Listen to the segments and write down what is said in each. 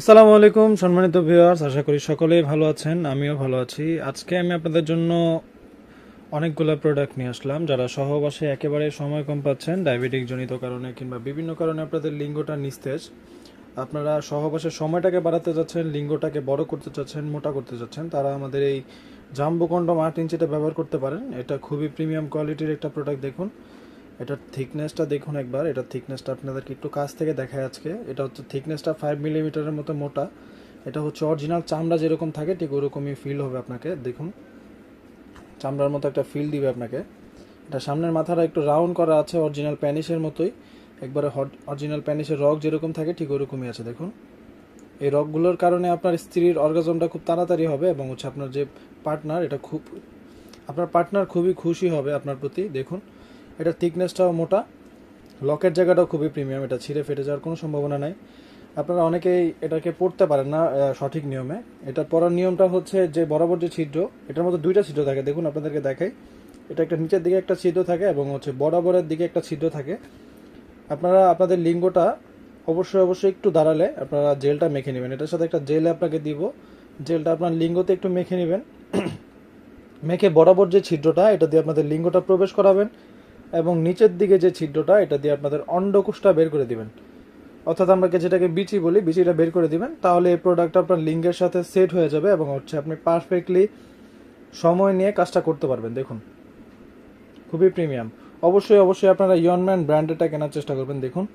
আসসালামু আলাইকুম সম্মানিত ভিউয়ার্স, আশা করি সকলেই ভালো আছেন। আমিও ভালো আছি। আজকে আমি আপনাদের জন্য অনেকগুলো প্রোডাক্ট নিয়ে আসলাম। যারা সহবাসে একেবারে সময় কম পাচ্ছেন, ডায়াবেটিক জনিত কারণে কিংবা বিভিন্ন কারণে আপনাদের লিঙ্গটা নিস্তেজ, আপনারা সহবাসের সময়টাকে বাড়াতে যাচ্ছেন, লিঙ্গটাকে বড় করতে চাচ্ছেন, মোটা করতে চাচ্ছেন, তারা আমাদের এই জাম্বো কন্ডম 8 ইঞ্চিটা ব্যবহার করতে পারেন। এটা খুবই প্রিমিয়াম কোয়ালিটির একটা প্রোডাক্ট। দেখুন এটার থিকনেসটা, দেখুন একবার এটার থিকনেসটা আপনাদেরকে একটু কাছ থেকে দেখায় আজকে। এটা হচ্ছে থিকনেসটা 5 মিলিমিটারের মতো মোটা। এটা হচ্ছে অরিজিনাল চামড়া যেরকম থাকে ঠিক ওরকমই ফিল হবে আপনাকে। দেখুন চামড়ার মতো একটা ফিল দিবে আপনাকে। এটা সামনের মাথাটা একটু রাউন্ড করা আছে অরিজিনাল প্যানিসের মতোই, একবারে অরিজিনাল প্যানিসের রগ যেরকম থাকে ঠিক ওরকমই আছে। দেখুন এই রগগুলোর কারণে আপনার স্ত্রীর অর্গাজমটা খুব তাড়াতাড়ি হবে এবং হচ্ছে আপনার যে পার্টনার, আপনার পার্টনার খুবই খুশি হবে আপনার প্রতি। দেখুন এটার থিকনেসটাও মোটা, লকের জায়গাটাও খুবই প্রিমিয়াম, এটা ছিঁড়ে ফেটে যাওয়ার কোনো সম্ভাবনা নাই। আপনারা অনেকেই এটাকে পড়তে পারেন না সঠিক নিয়মে। এটা পড়ার নিয়মটা হচ্ছে যে বরাবর যে ছিদ্র, এটার মধ্যে দুইটা ছিদ্র থাকে। দেখুন আপনাদেরকে দেখাই, এটা একটা নিচের দিকে একটা ছিদ্র থাকে এবং হচ্ছে বরাবরের দিকে একটা ছিদ্র থাকে। আপনারা আপনাদের লিঙ্গটা অবশ্যই একটু দাঁড়ালে আপনারা জেলটা মেখে নেবেন। এটার সাথে একটা জেল আপনাকে দিব, জেলটা আপনার লিঙ্গতে একটু মেখে নেবেন। মেখে বরাবর যে ছিদ্রটা, এটা দিয়ে আপনাদের লিঙ্গটা প্রবেশ করাবেন এবং নিচের দিকে যে ছিদ্রটা, এটা দিয়ে আপনাদের অন্ডকোষটা বের করে দিবেন। অর্থাৎ আমরা যেটাকে বিচি বলি, বিচিটা বের করে দিবেন। তাহলে এই প্রোডাক্টটা আপনার লিঙ্গের সাথে সেট হয়ে যাবে এবং হচ্ছে আপনি পারফেক্টলি সময় নিয়ে কাজটা করতে পারবেন। দেখুন খুবই প্রিমিয়াম। অবশ্যই আপনারা ইয়নম্যান ব্র্যান্ডেরটা কেনার চেষ্টা করবেন। দেখুন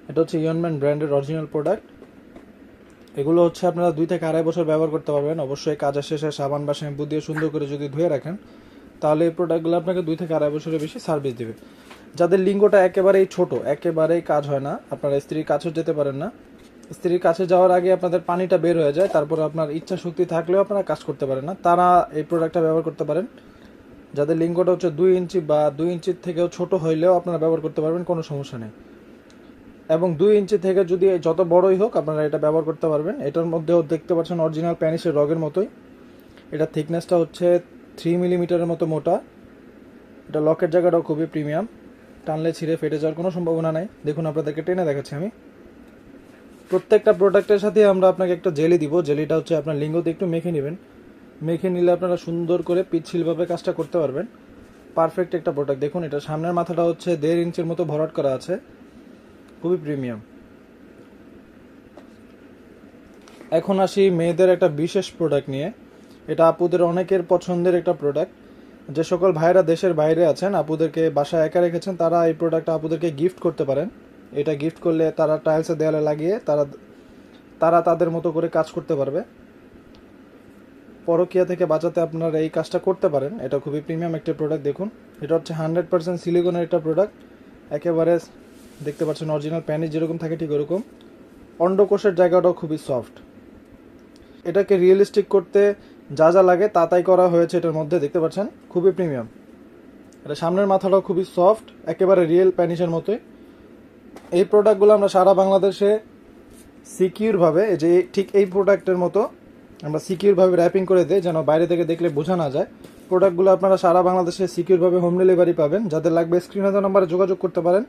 এটা হচ্ছে ইয়নম্যান ব্র্যান্ডের অরিজিনাল প্রোডাক্ট। এগুলো হচ্ছে আপনারা 2 থেকে 2.5 বছর ব্যবহার করতে পারবেন। অবশ্যই কাজের শেষে সাবান বা শ্যাম্পু দিয়ে সুন্দর করে যদি ধুয়ে রাখেন, তাহলে এই প্রোডাক্টগুলো আপনাকে 2 থেকে 2.5 বছরের বেশি সার্ভিস দেবে। যাদের লিঙ্গটা একেবারেই ছোট, একেবারেই কাজ হয় না, আপনারা স্ত্রীর কাছেও যেতে পারেন না, স্ত্রীর কাছে যাওয়ার আগে আপনাদের পানিটা বের হয়ে যায়, তারপর আপনার ইচ্ছা শক্তি থাকলেও আপনারা কাজ করতে পারেন না, তারা এই প্রোডাক্টটা ব্যবহার করতে পারেন। যাদের লিঙ্গটা হচ্ছে 2 ইঞ্চি বা 2 ইঞ্চির থেকেও ছোট হইলেও আপনারা ব্যবহার করতে পারবেন, কোনো সমস্যা নেই। এবং 2 ইঞ্চি থেকে যদি যত বড়ই হোক আপনারা এটা ব্যবহার করতে পারবেন। এটার মধ্যেও দেখতে পাচ্ছেন অরিজিনাল প্যানিসের রগের মতোই। এটা থিকনেসটা হচ্ছে 3 মিলিমিটারের মতো মোটা। এটা লকের জায়গাটাও খুবই প্রিমিয়াম, টানলে ছিঁড়ে ফেটে যাওয়ার কোনো সম্ভাবনা নাই। দেখুন আপনাদেরকে টেনে দেখাচ্ছি আমি। প্রত্যেকটা প্রোডাক্টের সাথে আমরা আপনাকে একটা জেলি দিব। জেলিটা হচ্ছে আপনার লিঙ্গতে একটু মেখে নেবেন। মেখে নিলে আপনারা সুন্দর করে পিচ্ছিলভাবে কাজটা করতে পারবেন। পারফেক্ট একটা প্রোডাক্ট। দেখুন এটা সামনের মাথাটা হচ্ছে 1.5 ইঞ্চির মতো ভরাট করা আছে, খুবই প্রিমিয়াম। এখন আসি মেয়েদের একটা বিশেষ প্রোডাক্ট নিয়ে। এটা আপুদের অনেকের পছন্দের একটা প্রোডাক্ট। যে সকল ভাইরা দেশের বাইরে আছেন, আপুদেরকে বাসায় একা রেখেছেন, তারা এই প্রোডাক্টটা আপুদেরকে গিফট করতে পারেন। এটা গিফট করলে তারা টাইলসের দেয়ালে লাগিয়ে তারা তাদের মতো করে কাজ করতে পারবে। পরকীয়া থেকে বাঁচাতে আপনারা এই কাজটা করতে পারেন। এটা খুবই প্রিমিয়াম একটা প্রোডাক্ট। দেখুন এটা হচ্ছে 100% সিলিকনের একটা প্রোডাক্ট। একেবারে দেখতে পাচ্ছেন অরিজিনাল প্যানিস যেরকম থাকে ঠিক ওরকম। অন্ডকোষের জায়গাটাও খুবই সফট। এটাকে রিয়েলিস্টিক করতে যা যা লাগে তাই করা হয়েছে এটার মধ্যে, দেখতে পাচ্ছেন খুবই প্রিমিয়াম। এটা সামনের মাথাটাও খুবই সফট, একেবারে রিয়েল প্যানিসের মতোই। এই প্রোডাক্টগুলো আমরা সারা বাংলাদেশে সিকিউরভাবে, যে ঠিক এই প্রোডাক্টের মতো আমরা সিকিউরভাবে র্যাপিং করে দিই, যেন বাইরে থেকে দেখলে বোঝা না যায়। প্রোডাক্টগুলো আপনারা সারা বাংলাদেশে সিকিউরভাবে হোম ডেলিভারি পাবেন। যাদের লাগবে স্ক্রিনে দেওয়া নাম্বারে যোগাযোগ করতে পারেন,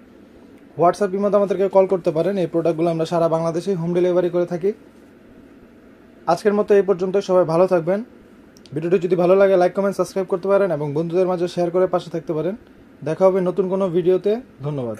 হোয়াটসঅ্যাপ মধ্যে আমাদেরকে কল করতে পারেন। এই প্রোডাক্টগুলো আমরা সারা বাংলাদেশে হোম ডেলিভারি করে থাকি। আজকের মতো এই পর্যন্ত। সবাই ভালো থাকবেন। ভিডিওটি যদি ভালো লাগে লাইক কমেন্ট সাবস্ক্রাইব করতে পারেন এবং বন্ধুদের মাঝে শেয়ার করে পাশে থাকতে পারেন। দেখা হবে নতুন কোনো ভিডিওতে। ধন্যবাদ।